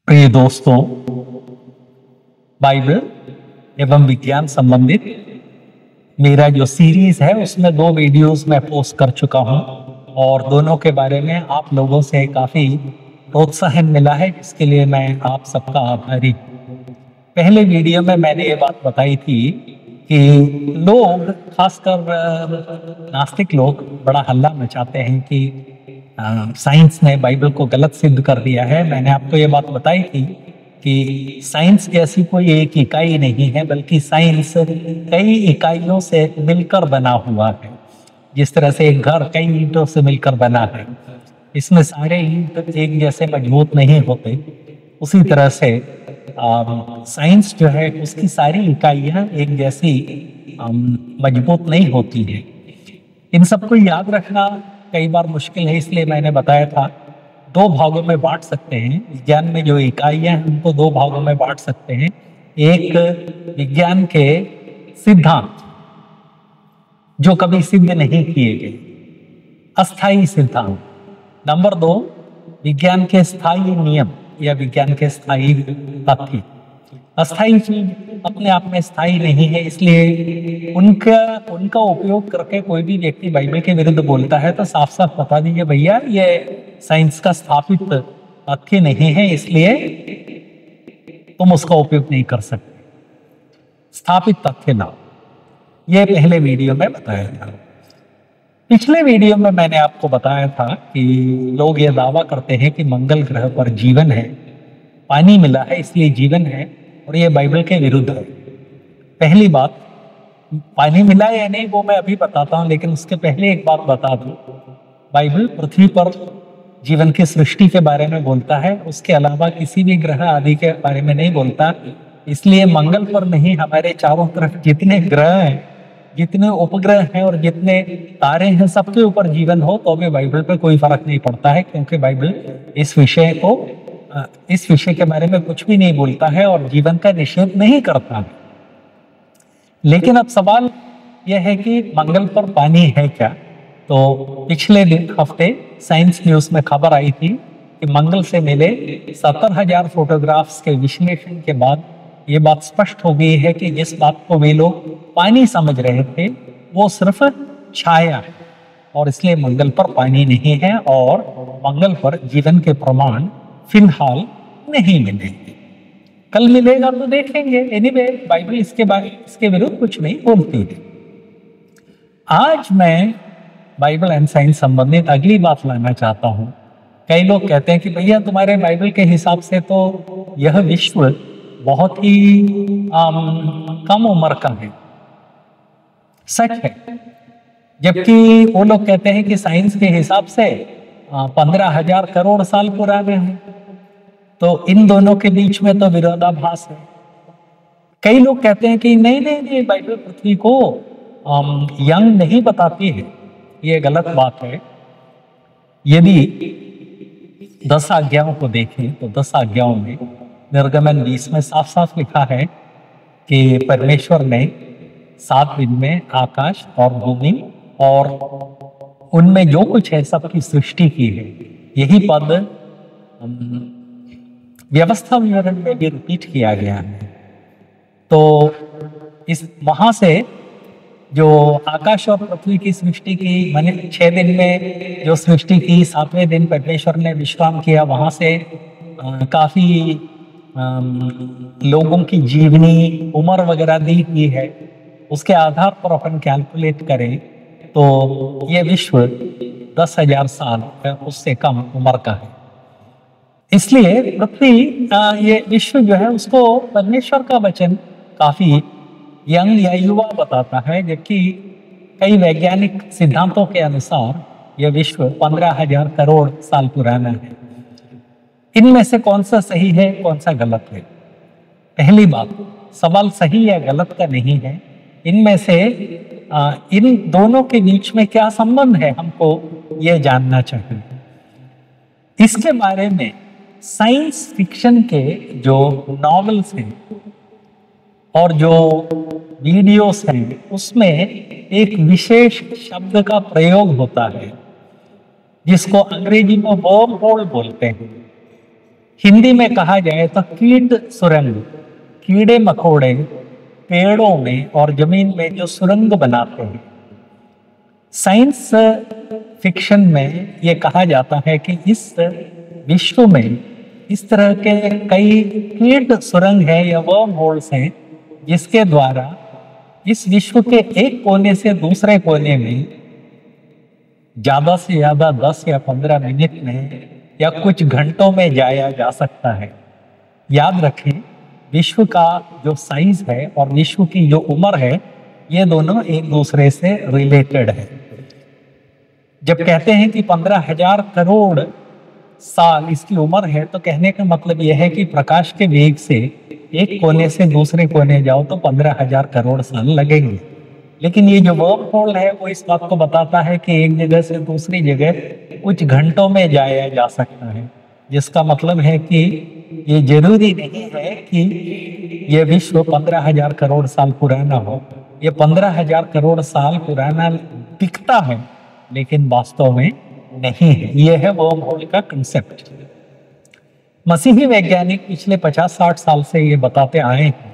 प्रिय दोस्तों, बाइबल एवं विज्ञान संबंधित मेरा जो सीरीज है उसमें 2 वीडियोस मैं पोस्ट कर चुका हूं और दोनों के बारे में आप लोगों से काफी प्रोत्साहन मिला है, जिसके लिए मैं आप सबका आभारी हूं। पहले वीडियो में मैंने ये बात बताई थी कि लोग, खासकर नास्तिक लोग, बड़ा हल्ला मचाते हैं कि साइंस ने बाइबल को गलत सिद्ध कर दिया है। मैंने आपको ये बात बताई थी कि साइंस जैसी कोई एक इकाई नहीं है, बल्कि साइंस कई इकाइयों से मिलकर बना हुआ है। जिस तरह से एक घर कई ईंटों से मिलकर बना है, इसमें सारे ईंट एक जैसे मजबूत नहीं होते। उसी तरह से साइंस जो है उसकी सारी इकाइयां एक जैसी मजबूत नहीं होती है। इन सबको याद रखना कई बार मुश्किल है, इसलिए मैंने बताया था 2 भागों में बांट सकते हैं। विज्ञान में जो इकाइयां हैं उनको 2 भागों में बांट सकते हैं। एक, विज्ञान के सिद्धांत जो कभी सिद्ध नहीं किए गए, अस्थायी सिद्धांत। नंबर 2, विज्ञान के स्थायी नियम या विज्ञान के स्थायी तथ्य। अस्थायी चीज अपने आप में स्थायी नहीं है, इसलिए उनका उपयोग करके कोई भी व्यक्ति बाइबल के विरुद्ध बोलता है तो साफ साफ बता दीजिए, भैया ये साइंस का स्थापित तथ्य नहीं है, इसलिए तुम उसका उपयोग नहीं कर सकते। स्थापित तथ्य ना, ये पहले वीडियो में बताया था। पिछले वीडियो में मैंने आपको बताया था कि लोग ये दावा करते हैं कि मंगल ग्रह पर जीवन है, पानी मिला है इसलिए जीवन है, और ये बाइबल के विरुद्ध है। पहली बात, पानी मिला या नहीं वो मैं अभी बताता हूं, लेकिन उसके पहले एक बात बता दूं। बाइबल पृथ्वी पर जीवन की सृष्टि के बारे में बोलता है, उसके अलावा किसी भी ग्रह आदि के बारे में नहीं बोलता। इसलिए मंगल पर नहीं, हमारे चारों तरफ जितने ग्रह हैं, जितने उपग्रह हैं और जितने तारे हैं, सबके ऊपर जीवन हो तो भी बाइबल पे कोई फर्क नहीं पड़ता है, क्योंकि बाइबल इस विषय के बारे में कुछ भी नहीं बोलता है और जीवन का निषेध नहीं करता है। लेकिन अब सवाल यह है कि मंगल पर पानी है क्या? तो पिछले हफ्ते साइंस न्यूज में खबर आई थी कि मंगल से मिले 70,000 फोटोग्राफ्स के विश्लेषण के बाद ये बात स्पष्ट हो गई है कि जिस बात को वे लोग पानी समझ रहे थे वो सिर्फ छाया है, और इसलिए मंगल पर पानी नहीं है और मंगल पर जीवन के प्रमाण फिलहाल नहीं मिलेंगे। कल मिलेगा तो देखेंगे। एनीवे, बाइबल इसके विरुद्ध कुछ नहीं बोलती है। आज मैं बाइबल एंड साइंस संबंधित अगली बात लाना चाहता हूं। कई लोग कहते हैं कि भैया तुम्हारे बाइबल के हिसाब से तो यह विश्व बहुत ही कम उम्र का है। सच है, जबकि वो लोग कहते हैं कि साइंस के हिसाब से 15,000 करोड़ साल पुराने हैं। तो इन दोनों के बीच में तो विरोधाभास है। कई लोग कहते हैं कि नहीं, बाइबल पृथ्वी को यंग नहीं बताती है। ये गलत बात है। यदि 10 आज्ञाओं को देखें तो 10 आज्ञाओं में निर्गमन 20 में साफ साफ लिखा है कि परमेश्वर ने 7 दिन में आकाश और भूमि और उनमें जो कुछ है सबकी सृष्टि की है। यही पद व्यवस्था विवरण में भी रिपीट किया गया है। तो इस वहां से जो आकाश और पृथ्वी की सृष्टि की, माने 6 दिन में जो सृष्टि की, 7वें दिन परमेश्वर ने विश्राम किया, वहां से काफी लोगों की जीवनी उम्र वगैरह दी हुई है। उसके आधार पर अपन कैलकुलेट करें तो ये विश्व 10,000 साल उससे कम उम्र का है। इसलिए पृथ्वी, ये विश्व जो है उसको परमेश्वर का वचन काफी यंग या युवा बताता है, जबकि कई वैज्ञानिक सिद्धांतों के अनुसार यह विश्व 15,000 करोड़ साल पुराना है। इनमें से कौन सा सही है, कौन सा गलत है? पहली बात, सवाल सही या गलत का नहीं है। इनमें से इन दोनों के बीच में क्या संबंध है, हमको यह जानना चाहिए। इसके बारे में साइंस फिक्शन के जो नॉवेल्स हैं और जो वीडियोस हैं उसमें एक विशेष शब्द का प्रयोग होता है जिसको अंग्रेजी में वर्म होल बोलते हैं। हिंदी में कहा जाए तो कीट सुरंग, कीड़े मकोड़े पेड़ों में और जमीन में जो सुरंग बनाते हैं। साइंस फिक्शन में ये कहा जाता है कि इस विश्व में इस तरह के कई कीट सुरंग है या वर्म होल्स हैं, जिसके द्वारा इस विश्व के एक कोने से दूसरे कोने में ज्यादा से ज्यादा 10 या 15 मिनट में या कुछ घंटों में जाया जा सकता है। याद रखें, विश्व का जो साइज है और विश्व की जो उम्र है, ये दोनों एक दूसरे से रिलेटेड है। जब कहते हैं कि 15,000 करोड़ साल इसकी उम्र है, तो कहने का मतलब यह है कि प्रकाश के वेग से एक कोने से दूसरे कोने जाओ तो 15,000 करोड़ साल लगेंगे। लेकिन ये जो वर्म होल है वो इस बात को बताता है कि एक जगह से दूसरी जगह कुछ घंटों में जाया जा सकता है, जिसका मतलब है कि ये जरूरी नहीं है कि ये विश्व 15,000 करोड़ साल पुराना हो। ये 15,000 करोड़ साल पुराना दिखता है, लेकिन वास्तव में नहीं है। यह है वर्म होल का कंसेप्ट। मसीही वैज्ञानिक पिछले 50-60 साल से ये बताते आए हैं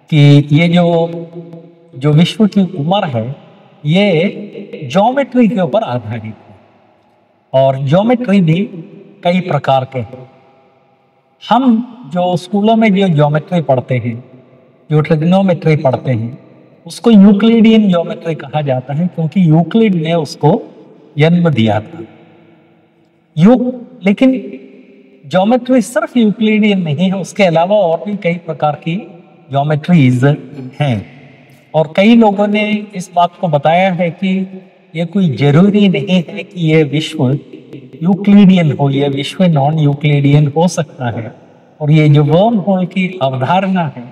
कि ये जो विश्व की उम्र है, ये ज्योमेट्री के ऊपर आधारित है और ज्योमेट्री भी कई प्रकार के हैं। हम जो स्कूलों में जो ज्योमेट्री पढ़ते हैं, जो ट्रिग्नोमेट्री पढ़ते हैं, उसको यूक्लिडियन ज्योमेट्री कहा जाता है, क्योंकि यूक्लिड ने उसको जन्म दिया था। लेकिन ज्योमेट्री सिर्फ यूक्लिडियन नहीं है, उसके अलावा और भी कई प्रकार की ज्योमेट्रीज हैं। और कई लोगों ने इस बात को बताया है कि ये कोई जरूरी नहीं है कि ये विश्व यूक्लिडियन हो, ये विश्व नॉन यूक्लिडियन हो सकता है। और ये जो वर्म होल की अवधारणा है,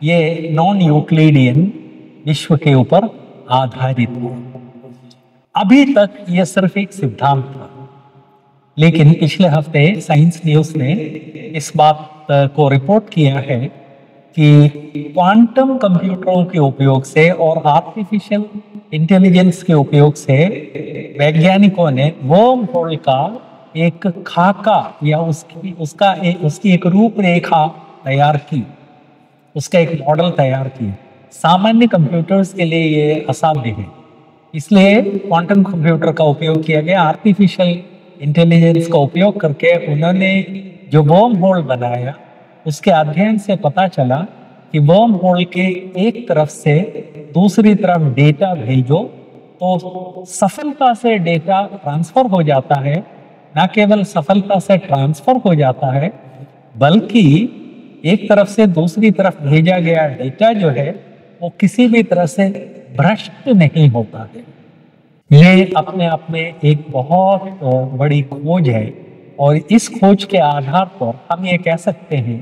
ये नॉन यूक्लिडियन विश्व के ऊपर आधारित है। अभी तक ये सिर्फ एक सिद्धांत था, लेकिन पिछले हफ्ते साइंस न्यूज ने इस बात को रिपोर्ट किया है कि क्वांटम कंप्यूटरों के उपयोग से और आर्टिफिशियल इंटेलिजेंस के उपयोग से वैज्ञानिकों ने वर्म होल का एक खाका या उसकी एक रूपरेखा तैयार की, उसका एक मॉडल तैयार किया। सामान्य कंप्यूटर्स के लिए ये असाध्य है, इसलिए क्वांटम कंप्यूटर का उपयोग किया गया। आर्टिफिशियल इंटेलिजेंस का उपयोग करके उन्होंने जो वर्म होल बनाया, उसके अध्ययन से पता चला कि वर्म होल के एक तरफ से दूसरी तरफ डेटा भेजो तो सफलता से डेटा ट्रांसफर हो जाता है। न केवल सफलता से ट्रांसफर हो जाता है, बल्कि एक तरफ से दूसरी तरफ भेजा गया डेटा जो है वो किसी भी तरह से भ्रष्ट नहीं होता है। ये अपने आप में एक बहुत बड़ी खोज है और इस खोज के आधार पर हम ये कह सकते हैं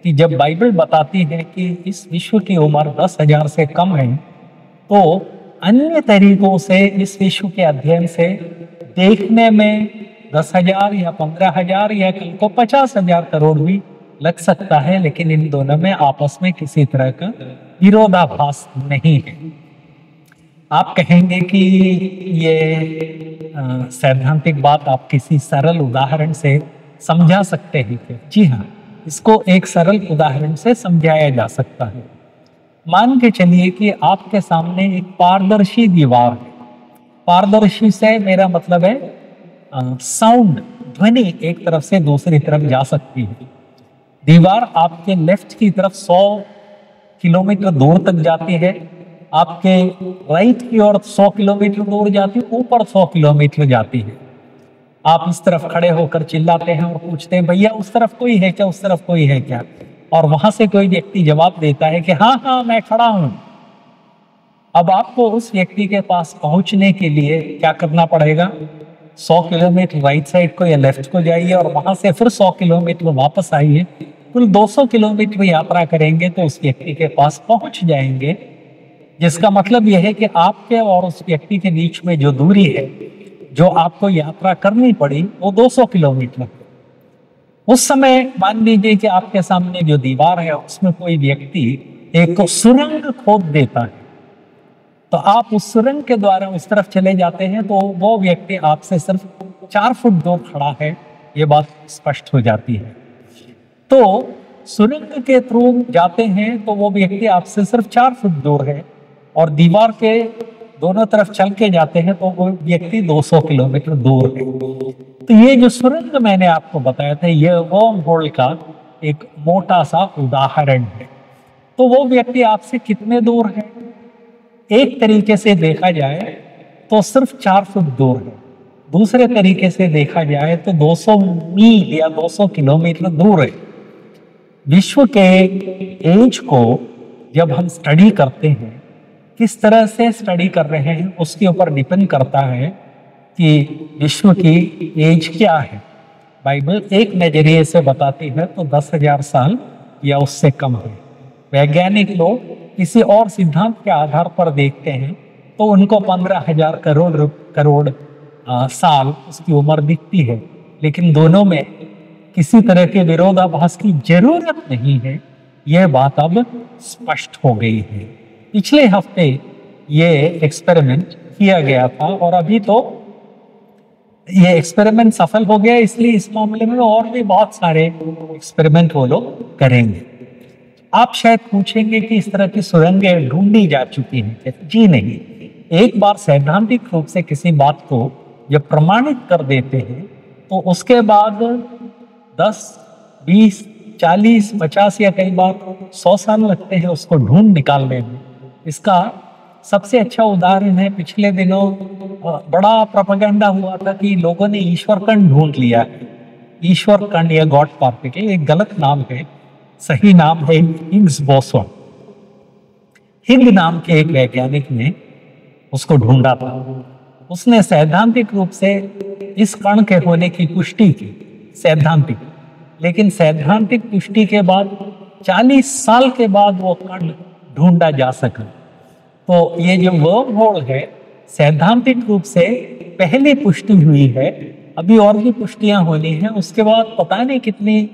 कि जब बाइबल बताती है कि इस विश्व की उम्र 10,000 से कम है, तो अन्य तरीकों से इस विश्व के अध्ययन से देखने में 10,000 या 15,000 या कल को 50,000 करोड़ भी लग सकता है, लेकिन इन दोनों में आपस में किसी तरह का विरोधाभास नहीं है। आप कहेंगे कि ये सैद्धांतिक बात आप किसी सरल उदाहरण से समझा सकते हैं क्या? जी हाँ, इसको एक सरल उदाहरण से समझाया जा सकता है। मान के चलिए कि आपके सामने एक पारदर्शी दीवार है। पारदर्शी से मेरा मतलब है साउंड, ध्वनि एक तरफ से दूसरी तरफ जा सकती है। दीवार आपके लेफ्ट की तरफ 100 किलोमीटर दूर तक जाती है, आपके राइट की ओर 100 किलोमीटर दूर जाती है, ऊपर 100 किलोमीटर जाती है। आप इस तरफ खड़े होकर चिल्लाते हैं और पूछते हैं, भैया उस तरफ कोई है क्या, उस तरफ कोई है क्या? और वहां से कोई व्यक्ति जवाब देता है कि हाँ हाँ मैं खड़ा हूं। अब आपको उस व्यक्ति के पास पहुंचने के लिए क्या करना पड़ेगा? 100 किलोमीटर राइट साइड को या लेफ्ट को जाइए और वहां से फिर 100 किलोमीटर वापस आइए। कुल 200 किलोमीटर यात्रा करेंगे तो उस व्यक्ति के पास पहुंच जाएंगे, जिसका मतलब यह है कि आपके और उस व्यक्ति के बीच में जो दूरी है, जो आपको यात्रा करनी पड़ी, वो 200 किलोमीटर। उस समय मान लीजिए कि आपके सामने जो दीवार है उसमें कोई व्यक्ति एक सुरंग खोद देता है, तो आप उस सुरंग के द्वारा उस तरफ चले जाते हैं, तो वो व्यक्ति आपसे सिर्फ 4 फुट दूर खड़ा है, ये बात स्पष्ट हो जाती है। तो सुरंग के थ्रू जाते हैं तो वो व्यक्ति आपसे सिर्फ 4 फुट दूर है, और दीवार के दोनों तरफ चल के जाते हैं तो वो व्यक्ति 200 किलोमीटर दूर है। तो ये जो सुरंग मैंने आपको बताया था, ये वर्म होल का एक मोटा सा उदाहरण है। तो वो व्यक्ति आपसे कितने दूर है? एक तरीके से देखा जाए तो सिर्फ 4 फुट दूर है, दूसरे तरीके से देखा जाए तो 200 मील या 200 किलोमीटर दूर है। विश्व के एज को जब हम स्टडी करते हैं, किस तरह से स्टडी कर रहे हैं उसके ऊपर डिपेंड करता है कि विश्व की एज क्या है। बाइबल एक नजरिए से बताती है तो 10,000 साल या उससे कम है। वैज्ञानिक लोग किसी और सिद्धांत के आधार पर देखते हैं तो उनको 15,000 करोड़ साल उसकी उम्र दिखती है, लेकिन दोनों में किसी तरह के विरोधाभास की जरूरत नहीं है। यह बात अब स्पष्ट हो गई है। पिछले हफ्ते ये एक्सपेरिमेंट किया गया था और अभी तो ये एक्सपेरिमेंट सफल हो गया, इसलिए इस मामले में और भी बहुत सारे एक्सपेरिमेंट वो लोग करेंगे। आप शायद पूछेंगे कि इस तरह की सुरंगें ढूंढी जा चुकी हैं। जी नहीं, एक बार सैद्धांतिक रूप से किसी बात को जब प्रमाणित कर देते हैं तो उसके बाद 10, 20, 40, 50 या कई बार 100 साल लगते हैं उसको ढूंढ निकालने में। इसका सबसे अच्छा उदाहरण है, पिछले दिनों बड़ा प्रोपेगेंडा हुआ था कि लोगों ने ईश्वर कण ढूंढ लिया है। ईश्वर कण या गॉड पार्टिकल एक गलत नाम है, सही नाम है हिग्स बोसॉन। हिग नाम के एक वैज्ञानिक ने उसको ढूंढा था। उसने सैद्धांतिक रूप से इस कण के होने की पुष्टि की, सैद्धांतिक, लेकिन सैद्धांतिक पुष्टि के बाद 40 साल के बाद वो कण ढूंढा जा सका। तो ये जो वर्म होल है, सैद्धांतिक रूप से पहली पुष्टि हुई है, अभी और भी पुष्टियां होनी है, उसके बाद पता नहीं कितनी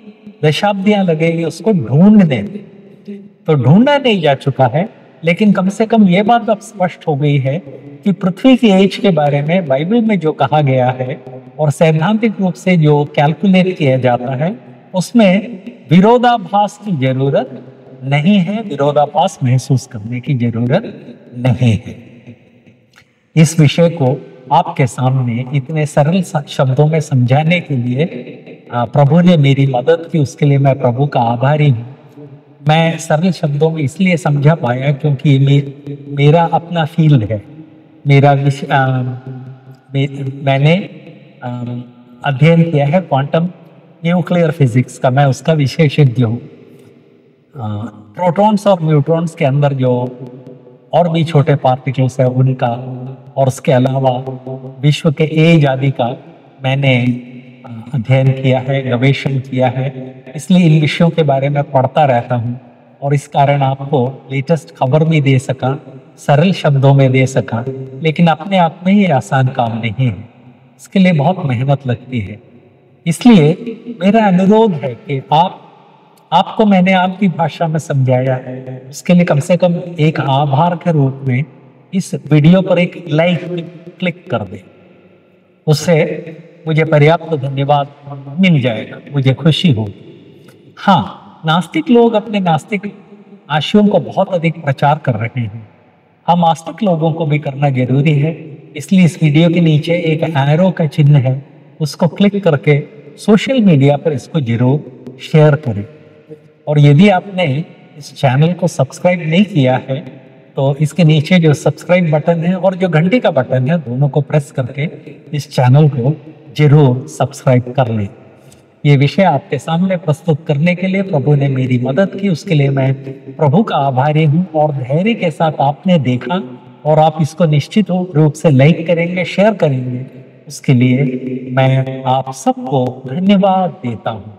दशाब्दियां लगेगी उसको ढूंढने। तो ढूंढा नहीं जा चुका है, लेकिन कम से कम ये बात अब स्पष्ट हो गई है कि पृथ्वी की एज के बारे में बाइबल में जो कहा गया है और सैद्धांतिक रूप से जो कैलकुलेट किया जाता है, उसमें विरोधाभास की जरूरत नहीं है, विरोधाभास महसूस करने की जरूरत नहीं है। इस विषय को आपके सामने इतने सरल शब्दों में समझाने के लिए प्रभु ने मेरी मदद की, उसके लिए मैं प्रभु का आभारी हूँ। मैं सरल शब्दों में इसलिए समझा पाया क्योंकि मेरा अपना फील्ड है, मेरा मैंने अध्ययन किया है क्वांटम न्यूक्लियर फिजिक्स का, मैं उसका विशेषज्ञ हूँ। प्रोटॉन्स और न्यूट्रॉन्स के अंदर जो और भी छोटे पार्टिकल्स है उनका, और उसके अलावा विश्व के एज आदि का मैंने अध्ययन किया है, गवेषण किया है, इसलिए इन विषयों के बारे में पढ़ता रहता हूँ और इस कारण आपको लेटेस्ट खबर भी दे सका, सरल शब्दों में दे सका। लेकिन अपने आप में ये आसान काम नहीं है, इसके लिए बहुत मेहनत लगती है। इसलिए मेरा अनुरोध है कि आपको मैंने आपकी भाषा में समझाया है, उसके लिए कम से कम एक आभार के रूप में इस वीडियो पर एक लाइक क्लिक कर दे, उससे मुझे पर्याप्त धन्यवाद मिल जाएगा, मुझे खुशी होगी। हाँ, नास्तिक लोग अपने नास्तिक आशयों को बहुत अधिक प्रचार कर रहे हैं। हम आस्तिक लोगों को भी करना जरूरी है, इसलिए इस वीडियो के नीचे एक एरो का चिन्ह है, उसको क्लिक करके सोशल मीडिया पर इसको जरूर शेयर करें। और यदि आपने इस चैनल को सब्सक्राइब नहीं किया है तो इसके नीचे जो सब्सक्राइब बटन है और जो घंटी का बटन है, दोनों को प्रेस करके इस चैनल को जरूर सब्सक्राइब कर लें। ये विषय आपके सामने प्रस्तुत करने के लिए प्रभु ने मेरी मदद की, उसके लिए मैं प्रभु का आभारी हूँ। और धैर्य के साथ आपने देखा और आप इसको निश्चित रूप से लाइक करेंगे, शेयर करेंगे, उसके लिए मैं आप सबको धन्यवाद देता हूँ।